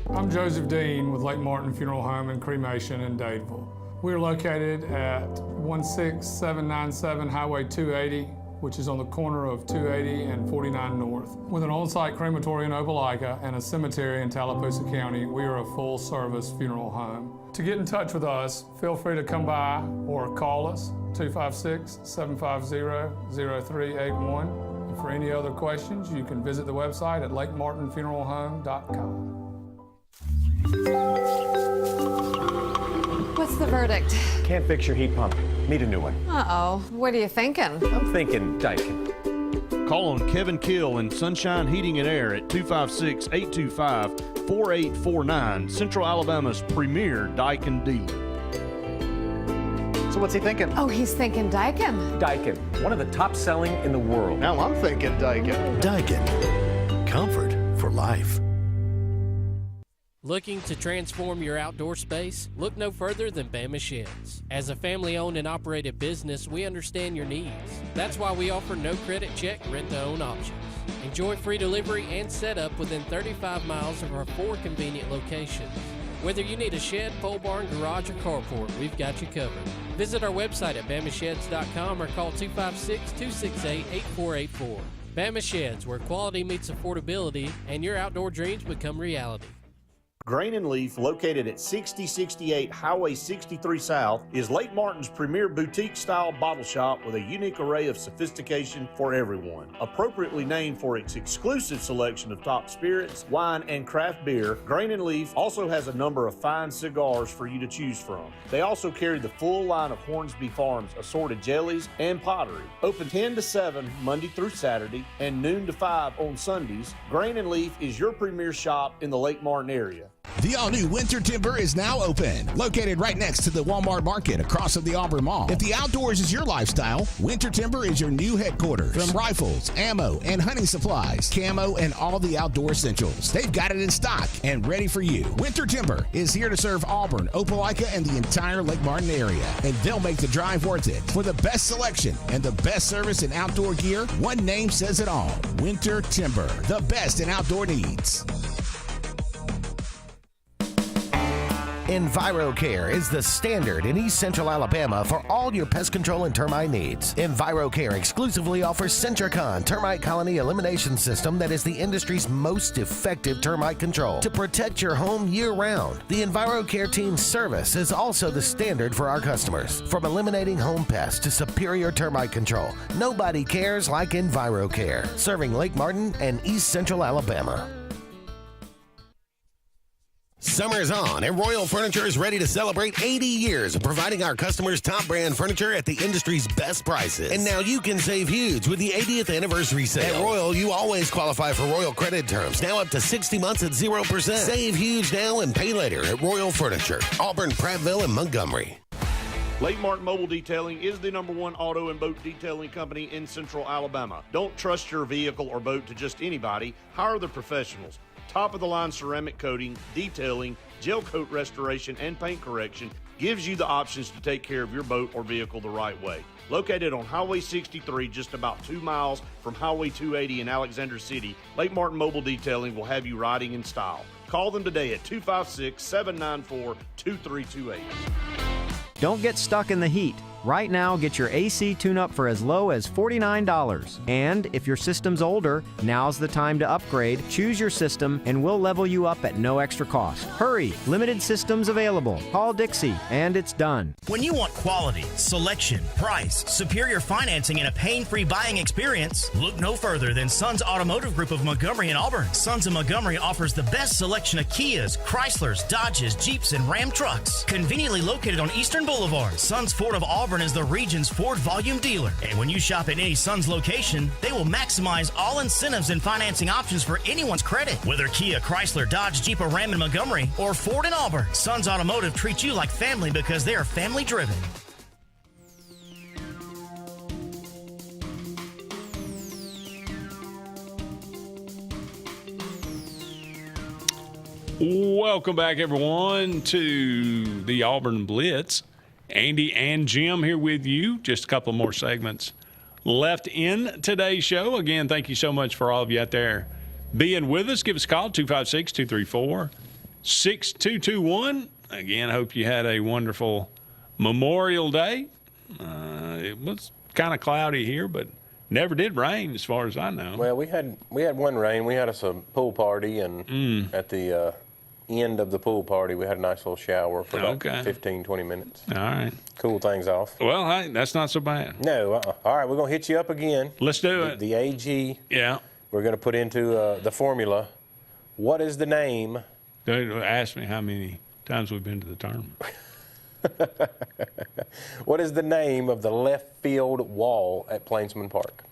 I'm Joseph Dean with Lake Martin Funeral Home and Cremation in Dadeville. We are located at 16797 Highway 280, which is on the corner of 280 and 49 North. With an on-site crematory in Opelika and a cemetery in Tallapoosa County, we are a full-service funeral home. To get in touch with us, feel free to come by or call us, 256-750-0381. And for any other questions, you can visit the website at lakemartinfuneralhome.com. What's the verdict? Can't fix your heat pump. Need a new one. Uh-oh. What are you thinking? I'm thinking Daikin. Call on Kevin Kill and Sunshine Heating and Air at 256-825-4849, Central Alabama's premier Daikin dealer. So what's he thinking? Oh, he's thinking Daikin. Daikin, one of the top selling in the world. Now I'm thinking Daikin. Daikin. Comfort for life. Looking to transform your outdoor space? Look no further than Bama Sheds. As a family-owned and operated business, we understand your needs. That's why we offer no credit check rent-to-own options. Enjoy free delivery and setup within 35 miles of our 4 convenient locations. Whether you need a shed, pole barn, garage, or carport, we've got you covered. Visit our website at bamasheds.com or call 256-268-8484. Bama Sheds, where quality meets affordability and your outdoor dreams become reality. Grain and Leaf, located at 6068 Highway 63 South, is Lake Martin's premier boutique-style bottle shop with a unique array of sophistication for everyone. Appropriately named for its exclusive selection of top spirits, wine, and craft beer, Grain and Leaf also has a number of fine cigars for you to choose from. They also carry the full line of Hornsby Farms assorted jellies and pottery. Open 10 to 7 Monday through Saturday and noon to 5 on Sundays, Grain and Leaf is your premier shop in the Lake Martin area. The all-new Winter Timber is now open, located right next to the Walmart Market across from the Auburn Mall. If the outdoors is your lifestyle, Winter Timber is your new headquarters. From rifles, ammo, and hunting supplies, camo, and all the outdoor essentials, they've got it in stock and ready for you. Winter Timber is here to serve Auburn, Opelika, and the entire Lake Martin area, and they'll make the drive worth it. For the best selection and the best service in outdoor gear, one name says it all: Winter Timber, the best in outdoor needs. EnviroCare is the standard in East Central Alabama for all your pest control and termite needs. EnviroCare exclusively offers Centricon termite colony elimination system that is the industry's most effective termite control to protect your home year-round. The EnviroCare team's service is also the standard for our customers. From eliminating home pests to superior termite control, nobody cares like EnviroCare, serving Lake Martin and East Central Alabama. Summer's on, and Royal Furniture is ready to celebrate 80 years of providing our customers top brand furniture at the industry's best prices. And now you can save huge with the 80th anniversary sale. At Royal, you always qualify for Royal credit terms, now up to 60 months at 0%. Save huge now and pay later at Royal Furniture, Auburn, Prattville, and Montgomery. Lake Martin Mobile Detailing is the #1 auto and boat detailing company in Central Alabama. Don't trust your vehicle or boat to just anybody. Hire the professionals. Top-of-the-line ceramic coating, detailing, gel coat restoration, and paint correction gives you the options to take care of your boat or vehicle the right way. Located on Highway 63, just about 2 miles from Highway 280 in Alexander City, Lake Martin Mobile Detailing will have you riding in style. Call them today at 256-794-2328. Don't get stuck in the heat. Right now, get your AC tune-up for as low as $49. And if your system's older, now's the time to upgrade. Choose your system, and we'll level you up at no extra cost. Hurry! Limited systems available. Call Dixie, and it's done. When you want quality, selection, price, superior financing, and a pain-free buying experience, look no further than Sons Automotive Group of Montgomery and Auburn. Sons of Montgomery offers the best selection of Kias, Chryslers, Dodges, Jeeps, and Ram trucks. Conveniently located on Eastern Boulevard, Sons Ford of Auburn is the region's Ford volume dealer. And when you shop at any Sons location, they will maximize all incentives and financing options for anyone's credit. Whether Kia, Chrysler, Dodge, Jeep, or Ram in Montgomery, or Ford in Auburn, Sons Automotive treats you like family because they are family driven. Welcome back, everyone, to the Auburn Blitz. Andy and Jim here with you. Just a couple more segments left in today's show. Again, thank you so much for all of you out there being with us. Give us a call, 256-234-6221. Again, hope you had a wonderful Memorial Day. It was kind of cloudy here, but never did rain as far as I know. Well, we had one rain. We had us a pool party, and at the end of the pool party, we had a nice little shower for about 15, 20 minutes. All right. Cool things off. Well, hey, that's not so bad. No. All right, we're going to hit you up again. Let's do it. The AG. Yeah. We're going to put into the formula. What is the name? Ask me how many times we've been to the tournament. What is the name of the left field wall at Plainsman Park?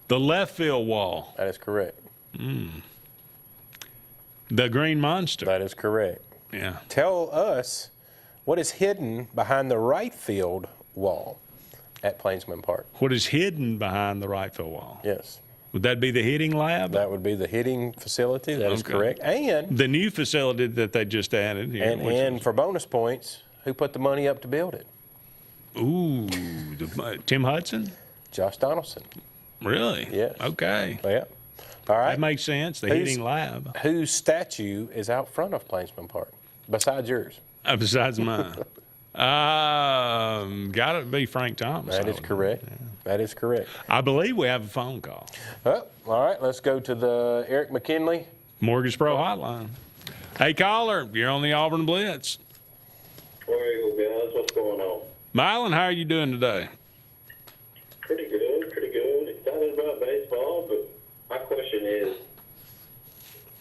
The left field wall. That is correct. The Green Monster. That is correct. Yeah. Tell us what is hidden behind the right field wall at Plainsman Park. What is hidden behind the right field wall? Yes. Would that be the hitting lab? That would be the hitting facility. That is correct. And the new facility that they just added here. And for bonus points, who put the money up to build it? Ooh, Tim Hudson? Josh Donaldson. Really? Yes. Okay. Yeah. All right. That makes sense. The hitting lab. Whose statue is out front of Plainsman Park, besides yours? Besides mine. Got to be Frank Thomas. That is correct. Yeah. That is correct. I believe we have a phone call. All right. Let's go to the Eric McKinley Mortgage Pro Hotline. Hey, caller, you're on the Auburn Blitz. Where are you, guys? What's going on? Mylon, how are you doing today? Pretty good. Excited about baseball, but my question is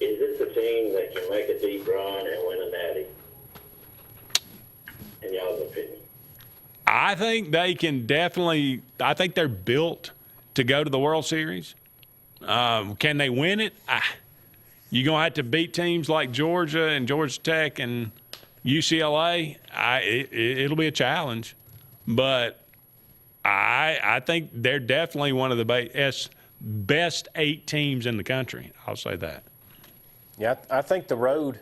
this a team that can make a deep run and win a natty? In y'all's opinion? I think they can definitely – I think they're built to go to the World Series. Can they win it? You're going to have to beat teams like Georgia and Georgia Tech and UCLA. It'll be a challenge. But I think they're definitely one of the best 8 teams in the country. I'll say that. Yeah, I think the road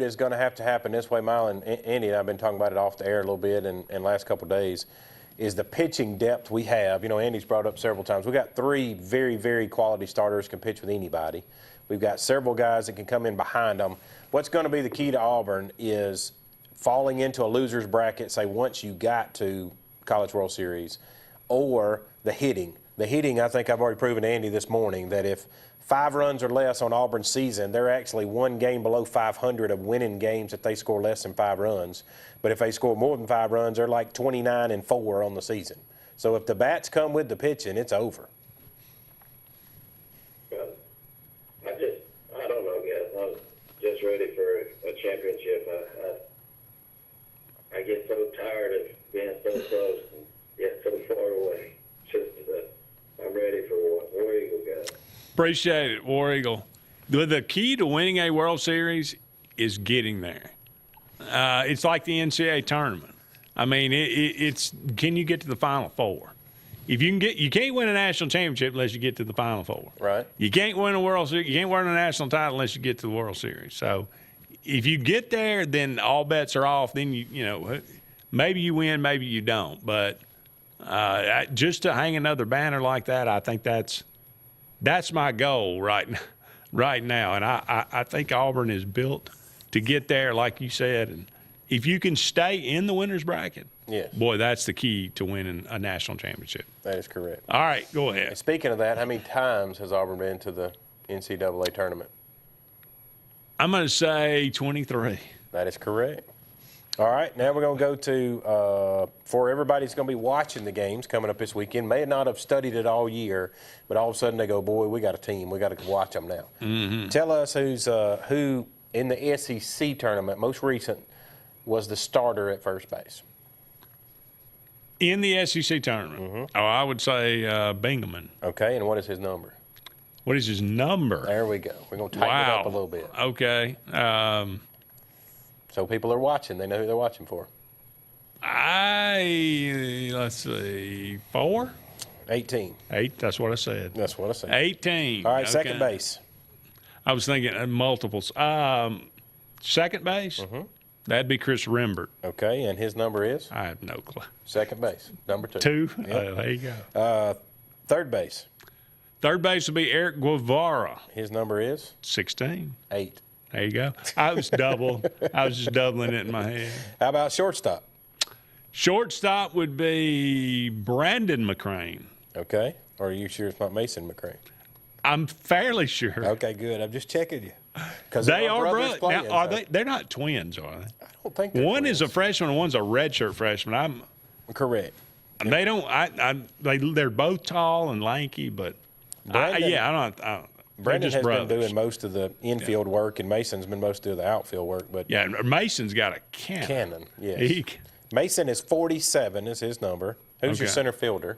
is going to have to happen this way. Mylon, Andy and I have been talking about it off the air a little bit in last couple of days, is the pitching depth we have. You know, Andy's brought up several times. We've got 3 very, very quality starters can pitch with anybody. We've got several guys that can come in behind them. What's going to be the key to Auburn is falling into a loser's bracket, say, once you got to College World Series, or the hitting. The hitting, I think I've already proven to Andy this morning that if 5 runs or less on Auburn's season, they're actually 1 game below 500 of winning games if they score less than 5 runs. But if they score more than 5 runs, they're like 29-4 on the season. So if the bats come with the pitching, it's over. I don't know, guys. I'm just ready for a championship. I get so tired of being so close and yet so far away. I'm ready for War Eagle, guys. Appreciate it, War Eagle. The key to winning a World Series is getting there. It's like the NCAA tournament. I mean, it's can you get to the Final Four? If you can't win a national championship unless you get to the Final Four. Right. You can't win a World Series. You can't win a national title unless you get to the World Series. So, if you get there, then all bets are off. Then you know, maybe you win, maybe you don't. But just to hang another banner like that, I think that's my goal right now. And I think Auburn is built to get there, like you said. And if you can stay in the winner's bracket, yes, boy, that's the key to winning a national championship. That is correct. All right, go ahead. And speaking of that, how many times has Auburn been to the NCAA tournament? I'm going to say 23. That is correct. All right, now we're going to go to, for everybody that's going to be watching the games coming up this weekend, may not have studied it all year, but all of a sudden they go, boy, we got a team. We got to watch them now. Mm-hmm. Tell us who in the SEC tournament, most recent, was the starter at first base. In the SEC tournament? Mm-hmm. Oh, I would say Bingaman. Okay, and what is his number? What is his number? There we go. We're going to tighten it up a little bit. Okay. So people are watching. They know who they're watching for. Let's see, 4? 18. 8, that's what I said. That's what I said. 18. All right, okay. second base. I was thinking multiples. Second base? Mm-hmm. That'd be Chris Rembert. Okay, and his number is? I have no clue. Second base, number 2. 2? Yep. There you go. Third base. Third base would be Eric Guevara. His number is? 16. 8. There you go. I was just doubling it in my head. How about shortstop? Shortstop would be Brandon McCrane. Okay. Or are you sure it's not Mason McCrane? I'm fairly sure. Okay, good. I'm just checking you. Because They are brothers. brothers. Now, are they? They're not twins, are they? I don't think one twins. is a freshman and one's a redshirt freshman. I'm correct. They don't. They're both tall and lanky, but Brandon, I don't. Brandon has brothers. been doing most of the infield work, and Mason's been most of the outfield work. But yeah, Mason's got a cannon. Yes. Mason is 47 is his number. Who's your center fielder?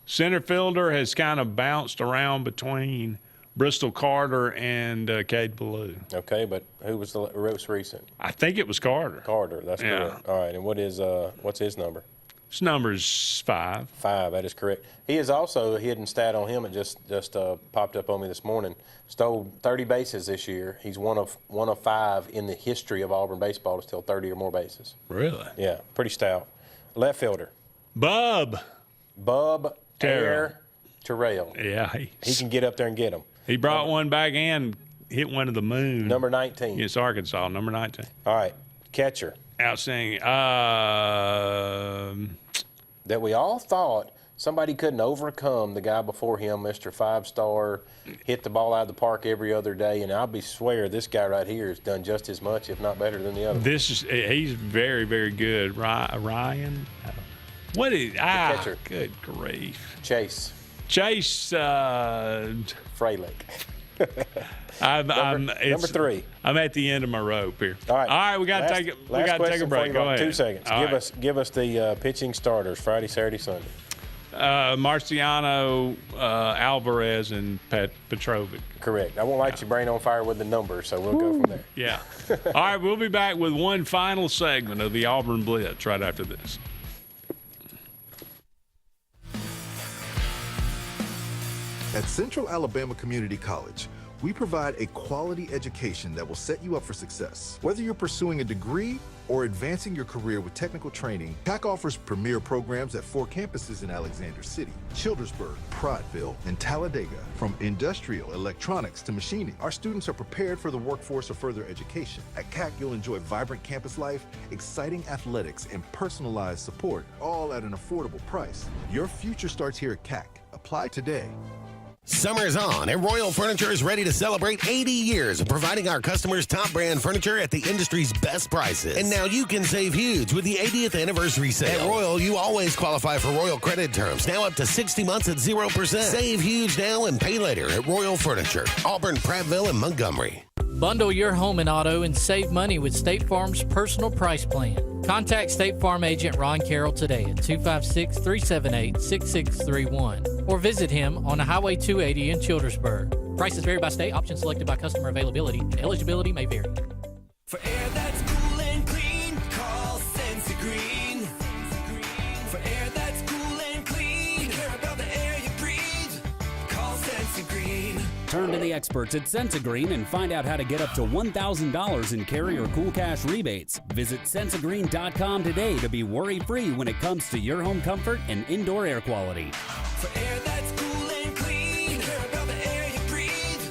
Center fielder has kind of bounced around between Bristol Carter and Cade Ballou. Okay, but who was the most recent? I think it was Carter. Carter, that's correct. All right, and what's his number? His number's 5. 5, that is correct. He is also a hidden stat on him. It just popped up on me this morning. Stole 30 bases this year. He's one of 5 in the history of Auburn baseball to steal 30 or more bases. Really? Yeah, pretty stout. Left fielder. Bub Terrell. Yeah. He can get up there and get them. He brought one back and hit one to the moon. Number 19. It's Arkansas, number 19. All right, catcher. Outstanding. That we all thought somebody couldn't overcome the guy before him, Mr. 5-star, hit the ball out of the park every other day, and I'll swear this guy right here has done just as much, if not better than the other. He's very, very good. Ryan. What is catcher? Good grief. Chase Fralick. Number 3. I'm at the end of my rope here. All right, we got to take a break. Go ahead. 2 seconds. Give us the pitching starters Friday, Saturday, Sunday. Marciano, Alvarez, and Petrovic. Correct. I won't light your brain on fire with the numbers, so we'll go from there. Yeah. All right, we'll be back with one final segment of the Auburn Blitz right after this. At Central Alabama Community College, We provide a quality education that will set you up for success. Whether you're pursuing a degree or advancing your career with technical training, CAC offers premier programs at 4 campuses in Alexander City, Childersburg, Prattville, and Talladega. From industrial, electronics to machining, our students are prepared for the workforce or further education. At CAC, you'll enjoy vibrant campus life, exciting athletics, and personalized support, all at an affordable price. Your future starts here at CAC. Apply today. Summer's on, and Royal Furniture is ready to celebrate 80 years of providing our customers top brand furniture at the industry's best prices. And now you can save huge with the 80th anniversary sale. At Royal, you always qualify for Royal credit terms, now up to 60 months at 0%. Save huge now and pay later at Royal Furniture, Auburn, Prattville, and Montgomery. Bundle your home and auto and save money with State Farm's personal price plan. Contact State Farm agent Ron Carroll today at 256-378-6631 or visit him on Highway 280 in Childersburg. Prices vary by state, options selected by customer availability, and eligibility may vary. For air that's cool and clean, call Sensi Green. For air that's cool and clean, care about the air you breathe, call Sensi Green. Turn to the experts at Sensigreen and find out how to get up to $1,000 in carrier cool cash rebates. Visit Sensigreen.com today to be worry-free when it comes to your home comfort and indoor air quality. For air that's cool and clean, care about the air you breathe,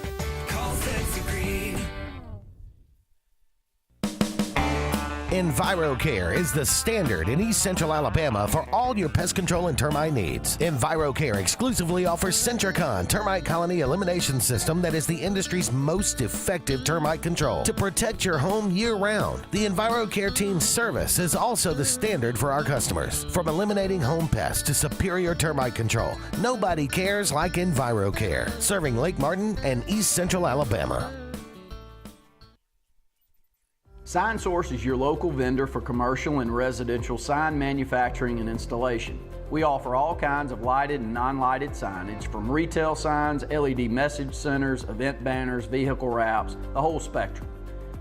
call Sensi Green. EnviroCare is the standard in East Central Alabama for all your pest control and termite needs. EnviroCare exclusively offers Centricon termite colony elimination system that is the industry's most effective termite control to protect your home year-round. The EnviroCare team's service is also the standard for our customers. From eliminating home pests to superior termite control, nobody cares like EnviroCare, serving Lake Martin and East Central Alabama. SignSource is your local vendor for commercial and residential sign manufacturing and installation. We offer all kinds of lighted and non-lighted signage, from retail signs, LED message centers, event banners, vehicle wraps, the whole spectrum.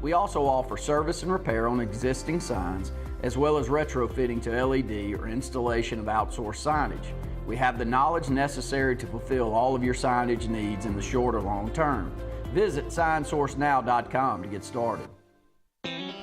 We also offer service and repair on existing signs, as well as retrofitting to LED or installation of outsourced signage. We have the knowledge necessary to fulfill all of your signage needs in the short or long term. Visit signsourcenow.com to get started.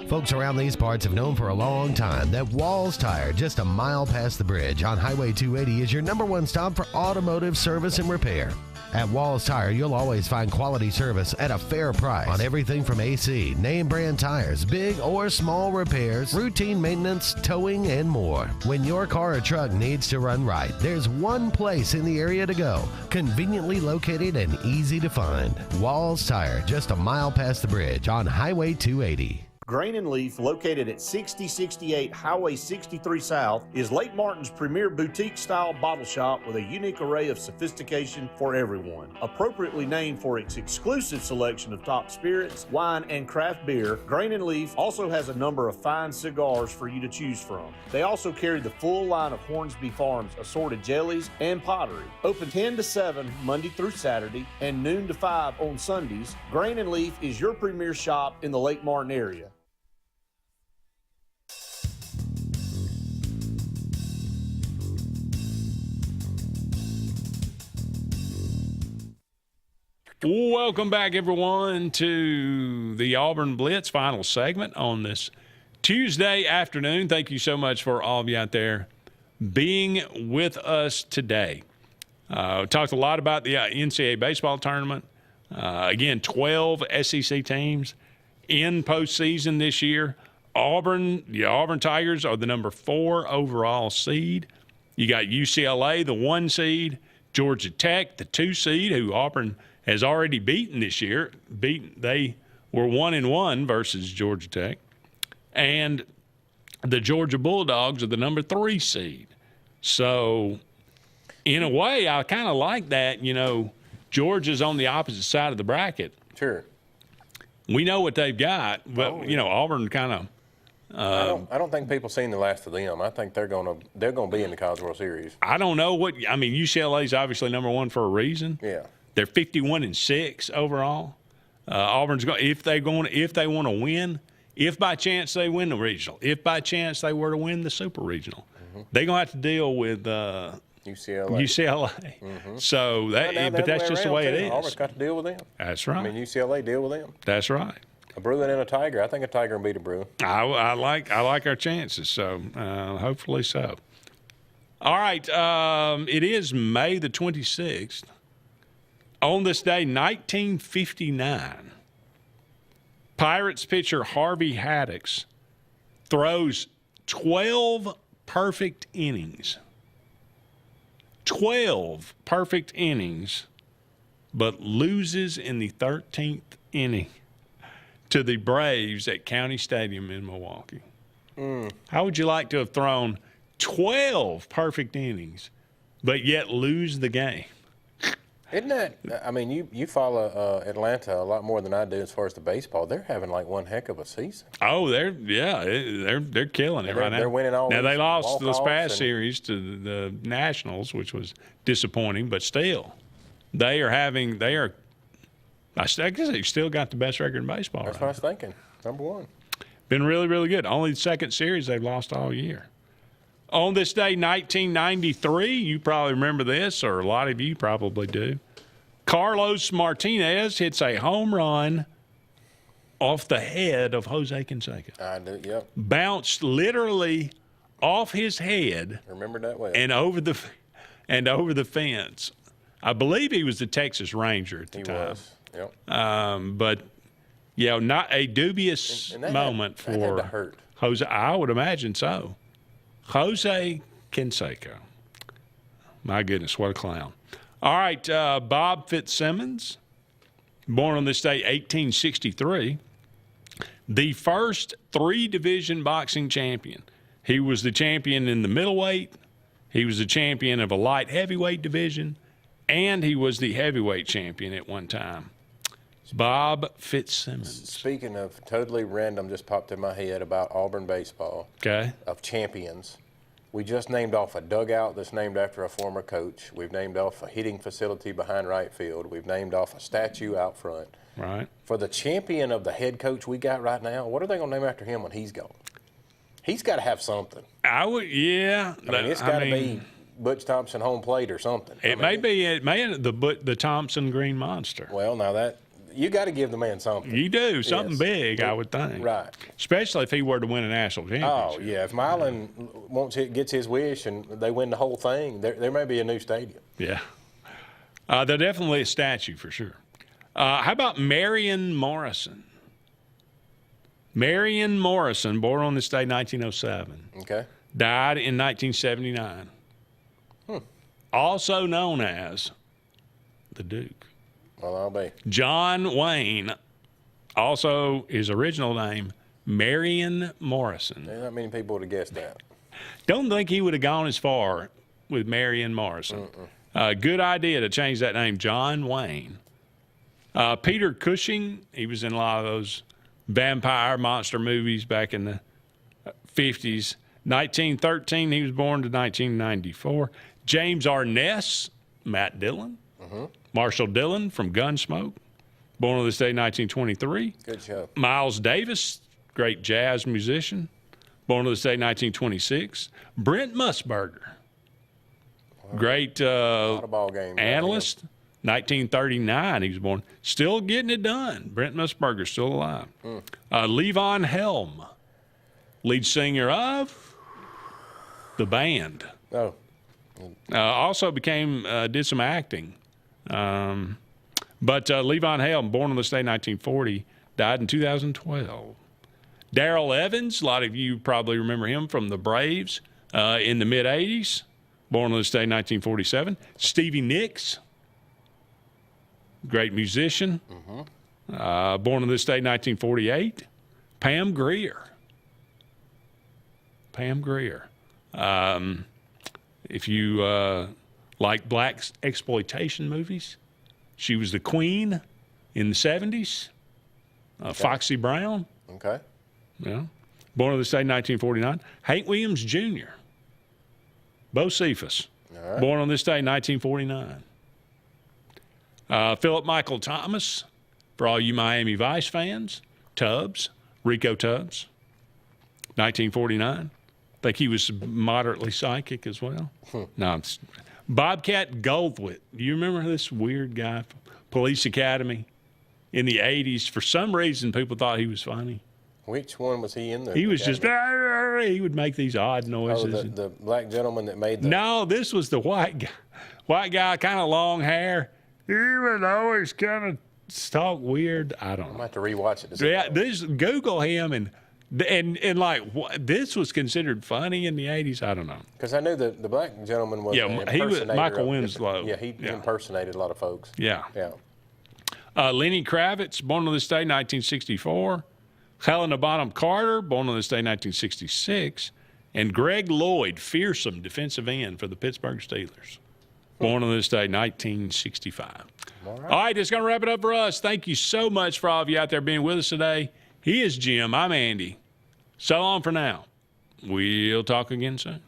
Folks around these parts have known for a long time that Walls Tire, just a mile past the bridge on Highway 280, is your #1 stop for automotive service and repair. At Walls Tire, you'll always find quality service at a fair price on everything from AC, name brand tires, big or small repairs, routine maintenance, towing, and more. When your car or truck needs to run right, there's one place in the area to go, conveniently located and easy to find. Walls Tire, just a mile past the bridge on Highway 280. Grain and Leaf, located at 6068 Highway 63 South, is Lake Martin's premier boutique-style bottle shop with a unique array of sophistication for everyone. Appropriately named for its exclusive selection of top spirits, wine, and craft beer, Grain and Leaf also has a number of fine cigars for you to choose from. They also carry the full line of Hornsby Farms assorted jellies and pottery. Open 10 to 7 Monday through Saturday and noon to 5 on Sundays, Grain and Leaf is your premier shop in the Lake Martin area. Welcome back, everyone, to the Auburn Blitz final segment on this Tuesday afternoon. Thank you so much for all of you out there being with us today. Talked a lot about the NCAA baseball tournament. Again, 12 SEC teams in postseason this year. The Auburn Tigers are the number 4 overall seed. You got UCLA, the 1 seed, Georgia Tech, the 2 seed, who Auburn has already beaten this year. They were 1-1 versus Georgia Tech. And the Georgia Bulldogs are the number 3 seed. So, in a way, I kind of like that. You know, Georgia's on the opposite side of the bracket. Sure. We know what they've got, but, you know, Auburn kind of I don't think people seen the last of them. I think they're gonna be in the College World Series. I don't know UCLA's obviously number 1 for a reason. Yeah. They're 51-6 overall. Auburn's going if they want to win. If by chance they win the regional, if by chance they were to win the super regional, they're gonna have to deal with UCLA. So but that's just the way it is. Auburn's got to deal with them. That's right. I mean, UCLA deal with them. That's right. A Bruin and a Tiger. I think a Tiger will beat a Bruin. I like our chances. So hopefully so. All right. It is May the 26th. On this day, 1959, Pirates pitcher Harvey Haddix throws 12 perfect innings. 12 perfect innings, but loses in the 13th inning to the Braves at County Stadium in Milwaukee. How would you like to have thrown 12 perfect innings, but yet lose the game? Isn't that? I mean, you follow Atlanta a lot more than I do as far as the baseball. They're having like one heck of a season. Oh, they're killing it right now. They're winning all. Now they lost this past and series to the Nationals, which was disappointing, but still, they are. I guess they still got the best record in baseball. That's what I was thinking. Number one. Been really, really good. Only the second series they've lost all year. On this day, 1993, you probably remember this, or a lot of you probably do. Carlos Martinez hits a home run off the head of Jose Canseco. I do, yep. Bounced literally off his head. Remember that well. And over the fence. I believe he was the Texas Ranger at the time. He was, yep. But, yeah, not a dubious moment for that had to hurt. Jose. I would imagine so. Jose Canseco. My goodness, what a clown. All right, Bob Fitzsimmons, born on this day, 1863, the first three-division boxing champion. He was the champion in the middleweight, he was the champion of a light heavyweight division, and he was the heavyweight champion at one time. Bob Fitzsimmons. Speaking of totally random, just popped in my head about Auburn baseball. Okay. Of champions. We just named off a dugout that's named after a former coach. We've named off a hitting facility behind right field. We've named off a statue out front. Right. For the champion of the head coach we got right now, what are they going to name after him when he's gone? He's got to have something. Yeah. I mean, it's got to be Butch Thompson home plate or something. It may the Thompson Green Monster. Well, now that you got to give the man something. You do something big, I would think. Right. Especially if he were to win a national championship. Oh yeah, if Milan gets his wish and they win the whole thing, there may be a new stadium. Yeah. They're definitely a statue for sure. How about Marion Morrison? Marion Morrison, born on this day, 1907. Okay. Died in 1979. Also known as the Duke. Well, I'll be. John Wayne, also his original name, Marion Morrison. There's not many people would have guessed that. Don't think he would have gone as far with Marion Morrison. Good idea to change that name, John Wayne. Peter Cushing, he was in a lot of those vampire monster movies back in the 50s. 1913, he was born to 1994. James Arness, Matt Dillon. Marshall Dillon from Gunsmoke, born on this day, 1923. Good show. Miles Davis, great jazz musician, born on this day, 1926. Brent Musburger, great analyst, 1939 he was born. Still getting it done. Brent Musburger, still alive. Levon Helm, lead singer of the band. Oh. Also did some acting. But Levon Helm, born on this day, 1940, died in 2012. Darrell Evans, a lot of you probably remember him from the Braves in the mid-'80s, born on this day, 1947. Stevie Nicks, great musician, born on this day, 1948. Pam Grier. If you like black exploitation movies, she was the queen in the 70s. Foxy Brown. Okay. Yeah. Born on this day, 1949. Hank Williams Jr. Bo Cephas. Right. Born on this day, 1949. Philip Michael Thomas, for all you Miami Vice fans. Tubbs, Rico Tubbs, 1949. I think he was moderately psychic as well. No, Bobcat Goldthwait. Do you remember this weird guy from Police Academy in the 80s? For some reason, people thought he was funny. Which one was he in there? He was just, he would make these odd noises. Oh, the black gentleman that made the... No, this was the white guy. White guy, kind of long hair. He would always kind of talk weird. I don't know. I'm going to have to rewatch it. To see Google him and like this was considered funny in the 80s. I don't know. Because I knew the black gentleman was an he was impersonator Michael of- Winslow. Yeah, he impersonated a lot of folks. Yeah. Yeah. Lenny Kravitz, born on this day, 1964. Helena Bonham Carter, born on this day, 1966. And Greg Lloyd, fearsome defensive end for the Pittsburgh Steelers, born on this day, 1965. All right, that's going to wrap it up for us. Thank you so much for all of you out there being with us today. He is Jim. I'm Andy. So long for now. We'll talk again soon.